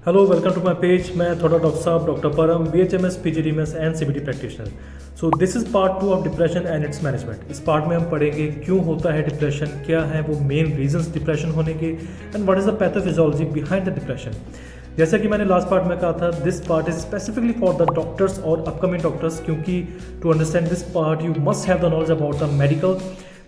Hello welcome to my page. मैं थोड़ा doctor साहब doctor Param BHMS PGDMS and CBT practitioner. So this is part 2 of depression and its management. इस part में हम पढ़ेंगे क्यों होता है डिप्रेशन, क्या है वो मेन रीजंस डिप्रेशन होने के, and what is the pathophysiology behind the depression. जैसा कि मैंने लास्ट पार्ट में कहा था, this part is specifically for the doctors और अपकमिंग डॉक्टर्स, क्योंकि to understand this part you must have the knowledge about the medical.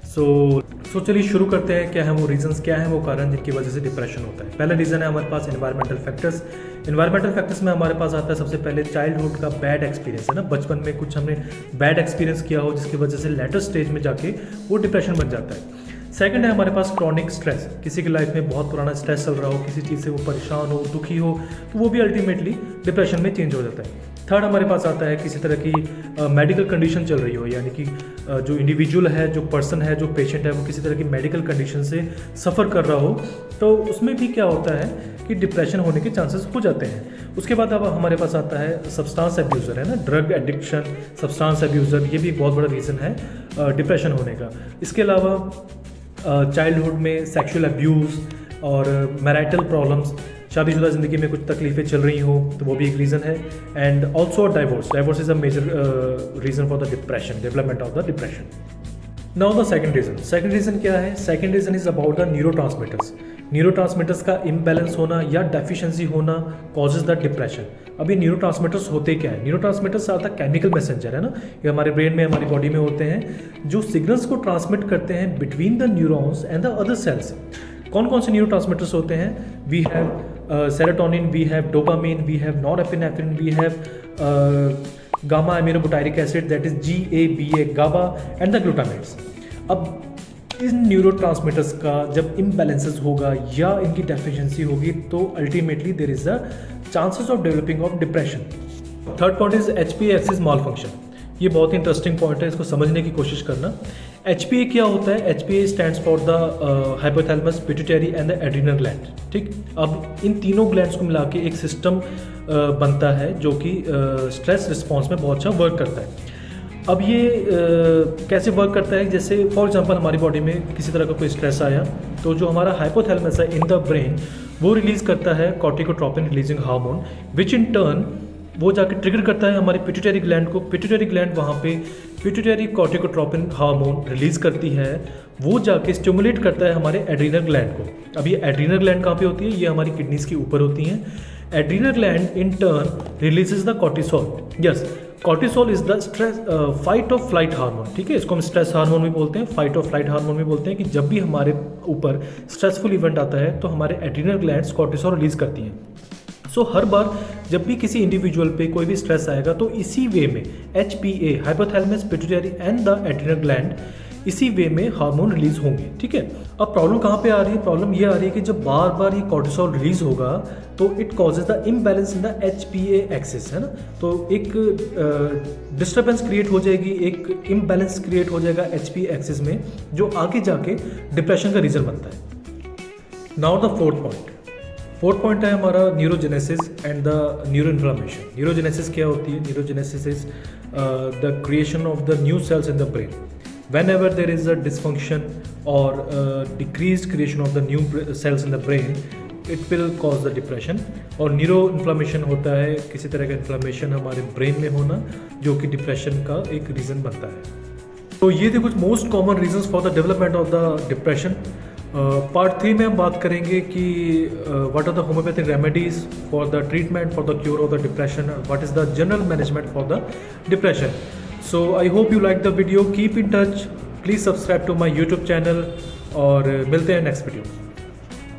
So चलिए शुरू करते हैं। क्या है वो रीजंस, क्या है वो कारण जिनकी वजह से डिप्रेशन होता है। पहला रीज़न है हमारे पास एनवायरमेंटल फैक्टर्स। एनवायरमेंटल फैक्टर्स में हमारे पास आता है सबसे पहले चाइल्डहुड का बैड एक्सपीरियंस, है ना। बचपन में कुछ हमने बैड एक्सपीरियंस किया हो जिसकी वजह से लेटर स्टेज में जाके वो डिप्रेशन बन जाता है। सेकंड है हमारे पास क्रॉनिक स्ट्रेस। किसी की लाइफ में बहुत पुराना स्ट्रेस चल रहा हो, किसी चीज़ से वो परेशान हो, दुखी हो, तो वो भी अल्टीमेटली डिप्रेशन में चेंज हो जाता है। थर्ड हमारे पास आता है किसी तरह की मेडिकल कंडीशन चल रही हो, यानी कि जो इंडिविजुअल है, जो पर्सन है, जो पेशेंट है, वो किसी तरह की मेडिकल कंडीशन से सफ़र कर रहा हो, तो उसमें भी क्या होता है कि डिप्रेशन होने के चांसेस हो जाते हैं। उसके बाद अब हमारे पास आता है सब्सटेंस एब्यूज़र, है ना, ड्रग एडिक्शन, सब्सटेंस एब्यूज़र, ये भी बहुत बड़ा रीज़न है डिप्रेशन होने का। इसके अलावा चाइल्डहुड में सेक्सुअल अब्यूज़ और मैरिटल प्रॉब्लम्स, शादीशुदा ज़िंदगी में कुछ तकलीफ़ें चल रही हो, तो वो भी एक रीज़न है। And also divorce is a major reason for the depression, development of the depression. Now the second reason क्या है? Second reason is about the neurotransmitters का इम्बैलेंस होना या डेफिशिएंसी होना कॉजेज द डिप्रेशन। अब ये न्यूरोट्रांसमीटर्स होते क्या है? Neurotransmitters are the chemical messenger, है ना, ये हमारे ब्रेन में, हमारी बॉडी में होते हैं, जो सिग्नल्स को ट्रांसमिट करते हैं between the neurons and the other cells. कौन कौन से न्यूरोट्रांसमीटर्स होते हैं? We have serotonin, we have dopamine, we have norepinephrine, we have gamma aminobutyric acid, that is GABA, GABA and the glutamates. अब इन न्यूरोट्रांसमीटर्स का जब इम्बैलेंसेस होगा या इनकी डेफिशिएंसी होगी, तो ultimately there is a chances of developing of depression. Third point is HPA axis malfunction. ये बहुत ही इंटरेस्टिंग पॉइंट है, इसको समझने की कोशिश करना। HPA क्या होता है? HPA stands for the hypothalamus, pituitary and the adrenal gland. ठीक, अब इन तीनों ग्लैंड्स को मिला के एक सिस्टम बनता है जो कि स्ट्रेस रिस्पॉन्स में बहुत अच्छा वर्क करता है। अब ये कैसे वर्क करता है? जैसे फॉर एग्जांपल हमारी बॉडी में किसी तरह का कोई स्ट्रेस आया, तो जो हमारा हाइपोथैलेमस है इन द ब्रेन, वो रिलीज़ करता है corticotropin releasing hormone, which in turn वो जाके ट्रिगर करता है हमारी पिट्यूटरी ग्लैंड को। पिट्यूटरी ग्लैंड वहाँ पे पिट्यूटरी कॉर्टिकोट्रोपिन हार्मोन रिलीज़ करती है, वो जाके स्टिमुलेट करता है हमारे एड्रीनल ग्लैंड को। अब ये एड्रीनल ग्लैंड कहाँ पे होती है? ये हमारी किडनीज़ के ऊपर होती हैं। Adrenal gland in turn releases the cortisol. Yes, cortisol is the stress fight of flight hormone. ठीक है, इसको हम स्ट्रेस हार्मोन भी बोलते हैं, फाइट ऑफ फ्लाइट हार्मोन भी बोलते हैं, कि जब भी हमारे ऊपर स्ट्रेसफुल इवेंट आता है तो हमारे एड्रीनल ग्लैंड्स कॉर्टिसोल रिलीज करती हैं। सो हर बार जब भी किसी इंडिविजुअल पे कोई भी स्ट्रेस आएगा, तो इसी वे में HPA, hypothalamus, pituitary and the adrenal gland, इसी वे में हार्मोन रिलीज होंगे। ठीक है, अब प्रॉब्लम कहाँ पे आ रही है? प्रॉब्लम ये आ रही है कि जब बार बार ये कॉर्टिसोल रिलीज होगा, तो it causes the imbalance in the HPA axis, है ना। तो एक डिस्टर्बेंस क्रिएट हो जाएगी, एक इम्बैलेंस क्रिएट हो जाएगा HPA एक्सिस में, जो आगे जाके डिप्रेशन का रीजन बनता है। नाउ द फोर्थ पॉइंट है हमारा neurogenesis and the neuro inflammation. Neurogenesis क्या होती है? Neurogenesis is the creation of the new sales in the brain. Whenever there is a dysfunction or decreased creation of the new cells in the brain, it will cause the depression। और neuro inflammation होता है किसी तरह का inflammation हमारे brain में होना, जो कि डिप्रेशन का एक रीज़न बनता है। तो ये थे कुछ most common reasons for the development of the depression. Part 3 में हम बात करेंगे कि what are the homeopathic remedies for the treatment for the cure of the depression, what is the general management for the depression. So I hope you like the video. Keep in touch. Please subscribe to my YouTube channel और मिलते हैं next video.